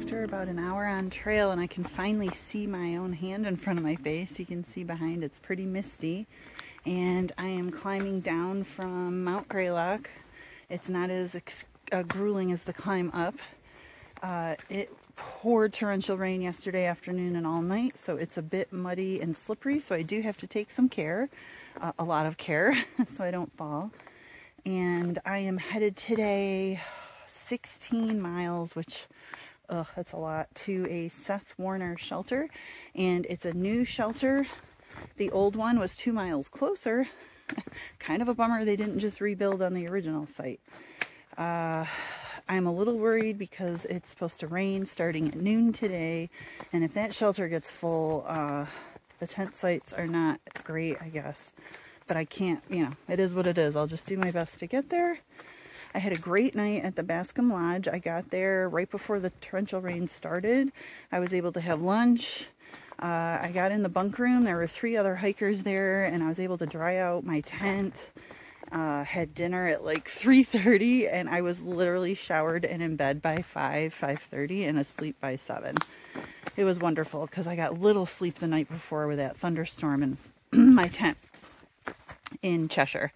after about an hour on trail, and I can finally see my own hand in front of my face. You can see behind, it's pretty misty. And I am climbing down from Mount Greylock. It's not as grueling as the climb up. It poured torrential rain yesterday afternoon and all night, so it's a bit muddy and slippery, so I do have to take some care, a lot of care, so I don't fall. And I am headed today 16 miles, which, that's a lot, to a Seth Warner shelter. And it's a new shelter. The old one was 2 miles closer. Kind of a bummer they didn't just rebuild on the original site. I'm a little worried because it's supposed to rain starting at noon today. And if that shelter gets full, the tent sites are not great, I guess. But I can't, you know, it is what it is. I'll just do my best to get there. I had a great night at the Bascom Lodge. I got there right before the torrential rain started. I was able to have lunch. I got in the bunk room. There were 3 other hikers there, and I was able to dry out my tent. Had dinner at like 3:30, and I was literally showered and in bed by 5:30, and asleep by 7. It was wonderful because I got little sleep the night before with that thunderstorm in my tent in Cheshire.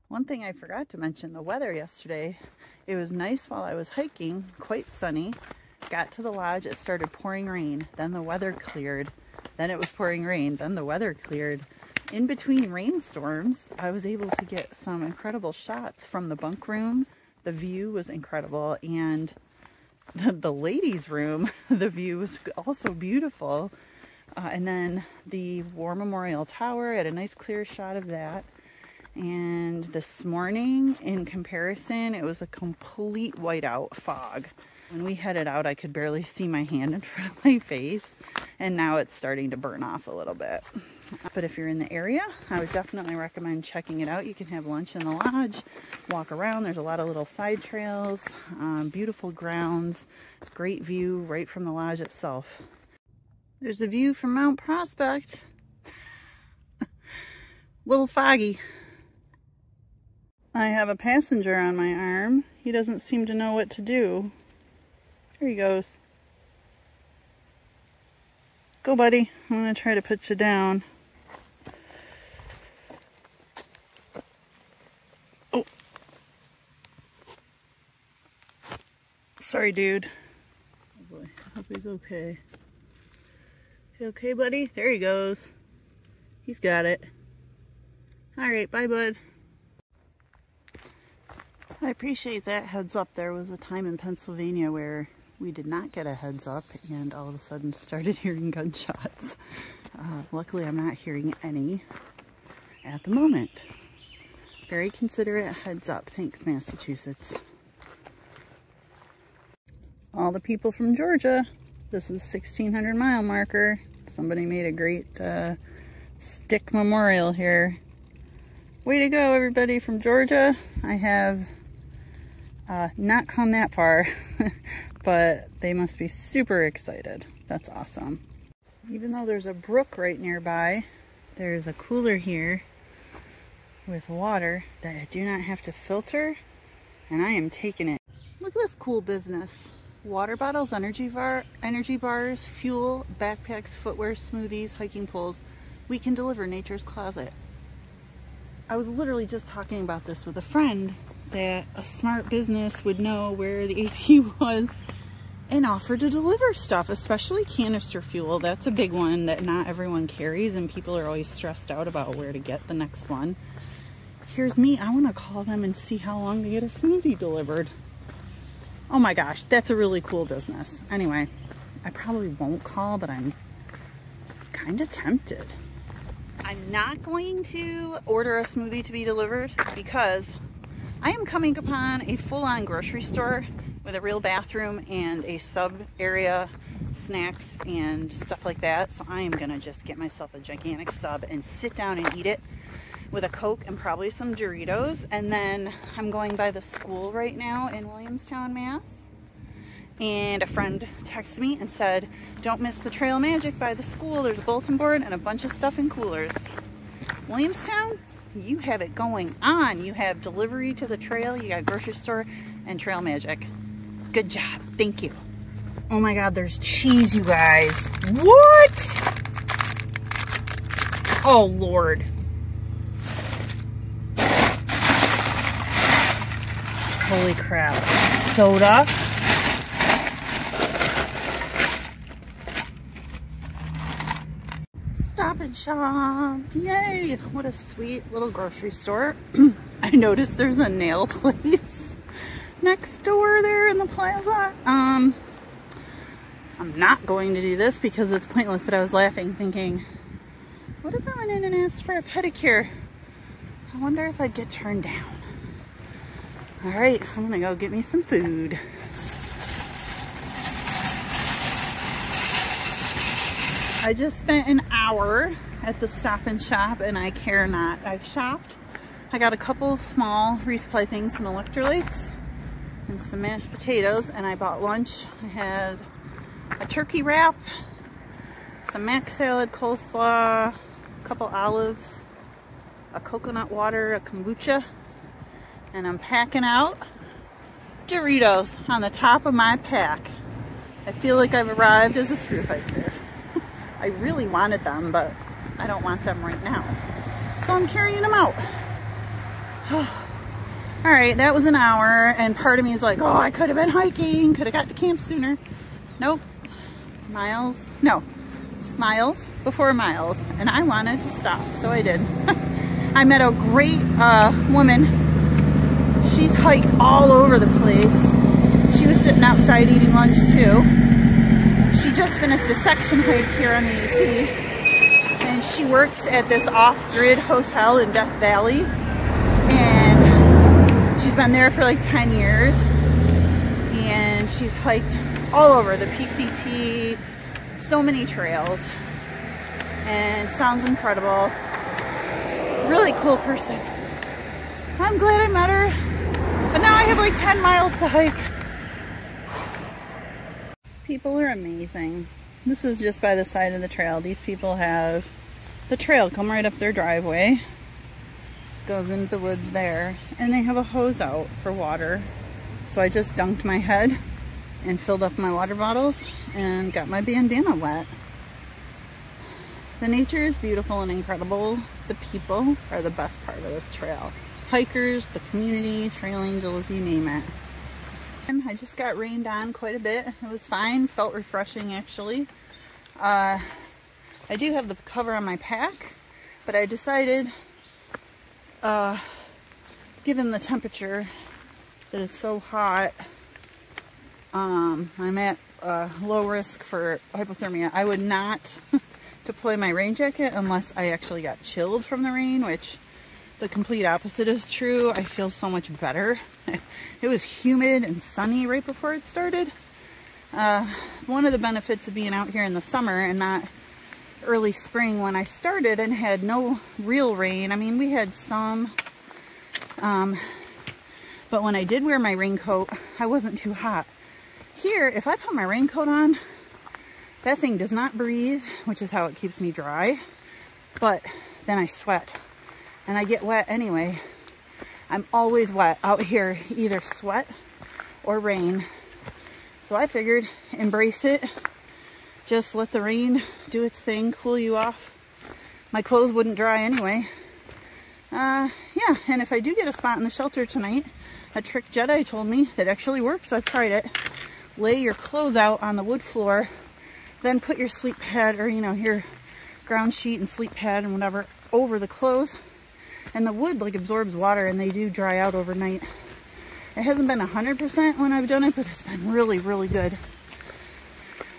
One thing I forgot to mention, the weather yesterday, it was nice while I was hiking, quite sunny. Got to the lodge, it started pouring rain, then the weather cleared, then it was pouring rain, then the weather cleared. In between rainstorms, I was able to get some incredible shots from the bunk room. The view was incredible, and the ladies' room, the view was also beautiful. And then the War Memorial Tower, I had a nice clear shot of that. And this morning, in comparison, it was a complete whiteout fog. When we headed out, I could barely see my hand in front of my face, and now it's starting to burn off a little bit. But if you're in the area, I would definitely recommend checking it out. You can have lunch in the lodge, walk around. There's a lot of little side trails, beautiful grounds, great view right from the lodge itself. There's a view from Mount Prospect. Little foggy. I have a passenger on my arm. He doesn't seem to know what to do. There he goes. Go, buddy. I'm going to try to put you down. Oh. Sorry, dude. Oh boy. I hope he's okay. You okay, buddy? There he goes. He's got it. Alright, bye, bud. I appreciate that heads up. There was a time in Pennsylvania where we did not get a heads up and all of a sudden started hearing gunshots. Luckily, I'm not hearing any at the moment. Very considerate heads up. Thanks, Massachusetts. All the people from Georgia. This is 1600 mile marker. Somebody made a great stick memorial here. Way to go, everybody from Georgia. I have not come that far, but they must be super excited. That's awesome. Even though there's a brook right nearby, there's a cooler here with water that I do not have to filter, and I am taking it. Look at this cool business. Water bottles, energy bars, fuel, backpacks, footwear, smoothies, hiking poles. We can deliver nature's closet. I was literally just talking about this with a friend, that a smart business would know where the AT was and offer to deliver stuff, especially canister fuel. That's a big one that not everyone carries, and people are always stressed out about where to get the next one. Here's me. I want to call them and see how long to get a smoothie delivered. Oh my gosh, that's a really cool business. Anyway, I probably won't call, but I'm kind of tempted. I'm not going to order a smoothie to be delivered because I am coming upon a full-on grocery store with a real bathroom and a sub area, snacks and stuff like that. So I am gonna just get myself a gigantic sub and sit down and eat it with a Coke and probably some Doritos. And then I'm going by the school right now in Williamstown, Mass. And a friend texted me and said, don't miss the Trail Magic by the school. There's a bulletin board and a bunch of stuff in coolers. Williamstown, you have it going on. You have delivery to the trail, you got grocery store, and Trail Magic. Good job. Thank you. Oh my God, there's cheese, you guys. What? Oh Lord. Holy crap. Soda. Stop and Shop. Yay. What a sweet little grocery store. I noticed there's a nail place next door there in the plaza. I'm not going to do this because it's pointless, but I was laughing thinking, what if I went in and asked for a pedicure? I wonder if I'd get turned down. All right, I'm gonna go get me some food. I just spent an hour at the Stop and Shop and I care not. I've shopped. I got a couple small resupply things, some electrolytes and some mashed potatoes, and I bought lunch. I had a turkey wrap, some mac salad, coleslaw, a couple olives, a coconut water, a kombucha, and I'm packing out Doritos on the top of my pack. I feel like I've arrived as a thru hiker. I really wanted them, but I don't want them right now. So I'm carrying them out. All right, that was an hour, and part of me is like, oh, I could have been hiking, could have got to camp sooner. Nope. Miles, no, smiles before miles, and I wanted to stop, so I did. I met a great woman. She's hiked all over the place. She was sitting outside eating lunch too. She just finished a section hike here on the AT, and she works at this off-grid hotel in Death Valley, and she's been there for like 10 years, and she's hiked all over the PCT, so many trails, and sounds incredible. Really cool person. I'm glad I met her, but now I have like 10 miles to hike. People are amazing. This is just by the side of the trail. These people have the trail come right up their driveway, goes into the woods there, and they have a hose out for water. So I just dunked my head and filled up my water bottles and got my bandana wet. The nature is beautiful and incredible. The people are the best part of this trail. Hikers, the community, trail angels, you name it. And I just got rained on quite a bit. It was fine, felt refreshing actually. I do have the cover on my pack, but I decided, given the temperature that it's so hot, I'm at low risk for hypothermia. I would not deploy my rain jacket unless I actually got chilled from the rain, which the complete opposite is true. I feel so much better. It was humid and sunny right before it started. One of the benefits of being out here in the summer and not early spring when I started and had no real rain. I mean, we had some, but when I did wear my raincoat, I wasn't too hot. Here, if I put my raincoat on, that thing does not breathe, which is how it keeps me dry, but then I sweat and I get wet anyway. I'm always wet out here, either sweat or rain. So I figured, embrace it. Just let the rain do its thing, cool you off. My clothes wouldn't dry anyway. Yeah, and if I do get a spot in the shelter tonight, a trick Jedi told me that actually works. I've tried it. Lay your clothes out on the wood floor, then put your sleep pad or, you know, your ground sheet and sleep pad and whatever over the clothes. And the wood like absorbs water and they do dry out overnight. It hasn't been 100% when I've done it, but it's been really, really good.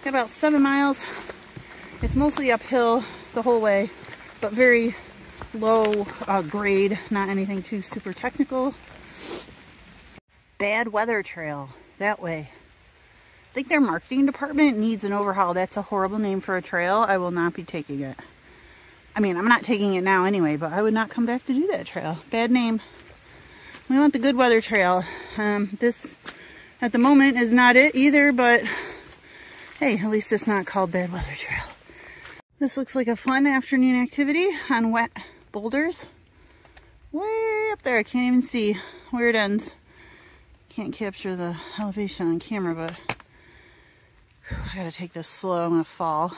Got about 7 miles. It's mostly uphill the whole way, but very low grade, not anything too super technical. Bad weather trail, that way. I think their marketing department needs an overhaul. That's a horrible name for a trail. I will not be taking it. I mean, I'm not taking it now anyway, but I would not come back to do that trail. Bad name. We want the good weather trail. This, at the moment, is not it either, but hey, at least it's not called bad weather trail. This looks like a fun afternoon activity on wet boulders. Way up there, I can't even see where it ends. Can't capture the elevation on camera, but I gotta take this slow. I'm gonna fall.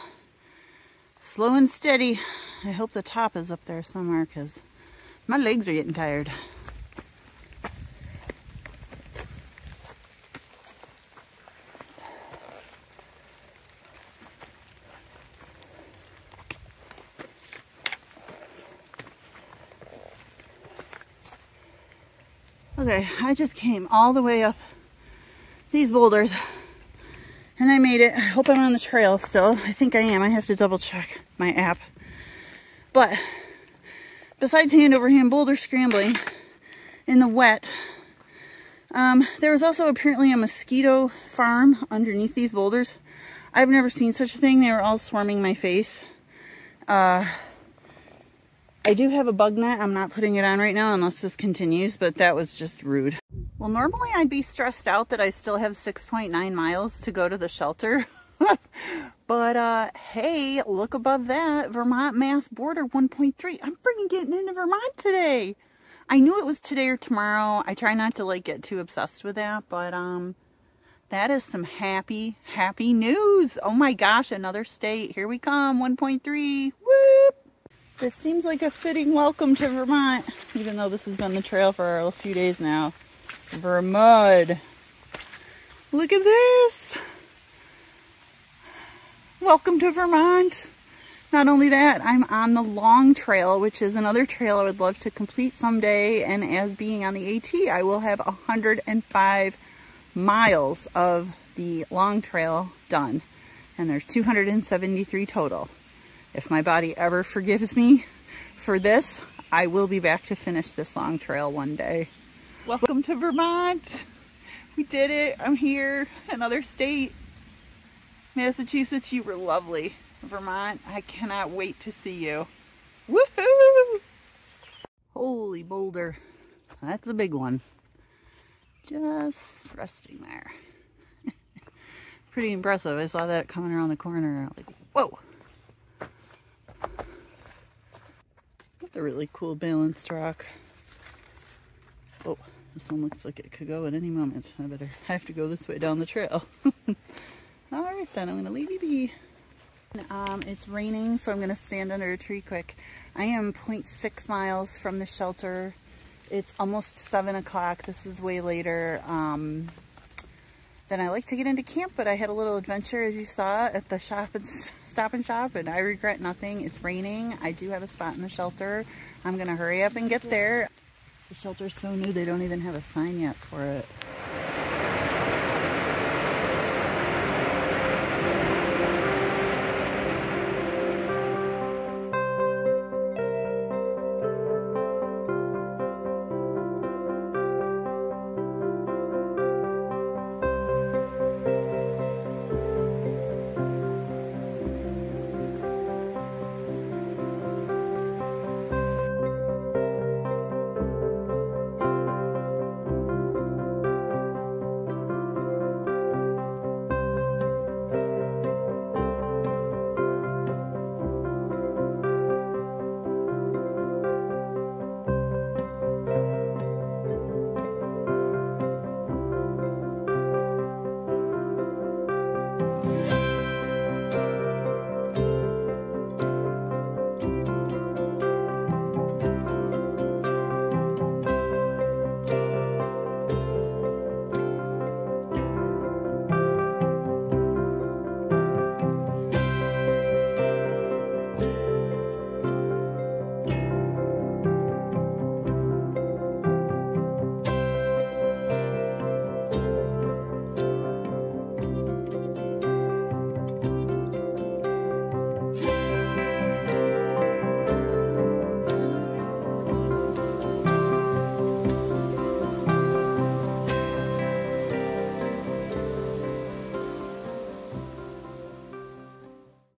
Slow and steady. I hope the top is up there somewhere because my legs are getting tired. Okay, I just came all the way up these boulders and I made it. I hope I'm on the trail still. I think I am. I have to double check my app. But besides hand over hand boulder scrambling in the wet, there was also apparently a mosquito farm underneath these boulders. I've never seen such a thing. They were all swarming my face. I do have a bug net. I'm not putting it on right now unless this continues, but that was just rude. Well, normally I'd be stressed out that I still have 6.9 miles to go to the shelter. But hey, look above that, Vermont-Mass border 1.3. I'm freaking getting into Vermont today. I knew it was today or tomorrow. I try not to like get too obsessed with that, but that is some happy news. Oh my gosh, another state. Here we come, 1.3. Whoop! This seems like a fitting welcome to Vermont, even though this has been the trail for a few days now. Vermont. Look at this. Welcome to Vermont. Not only that, I'm on the long trail, which is another trail I would love to complete someday. And as being on the AT, I will have 105 miles of the long trail done. And there's 273 total. If my body ever forgives me for this, I will be back to finish this long trail one day. Welcome to Vermont. We did it. I'm here. Another state. Massachusetts, you were lovely. Vermont, I cannot wait to see you. Woohoo! Holy boulder. That's a big one. Just resting there. Pretty impressive. I saw that coming around the corner. Like, whoa! A really cool balanced rock. Oh, this one looks like it could go at any moment. I have to go this way down the trail. Alright then, I'm going to leave you be. It's raining, so I'm going to stand under a tree quick. I am 0.6 miles from the shelter. It's almost 7 o'clock. This is way later than I like to get into camp, but I had a little adventure, as you saw, at the Stop and Shop, and I regret nothing. It's raining. I do have a spot in the shelter. I'm going to hurry up and get there. The shelter's so new, they don't even have a sign yet for it.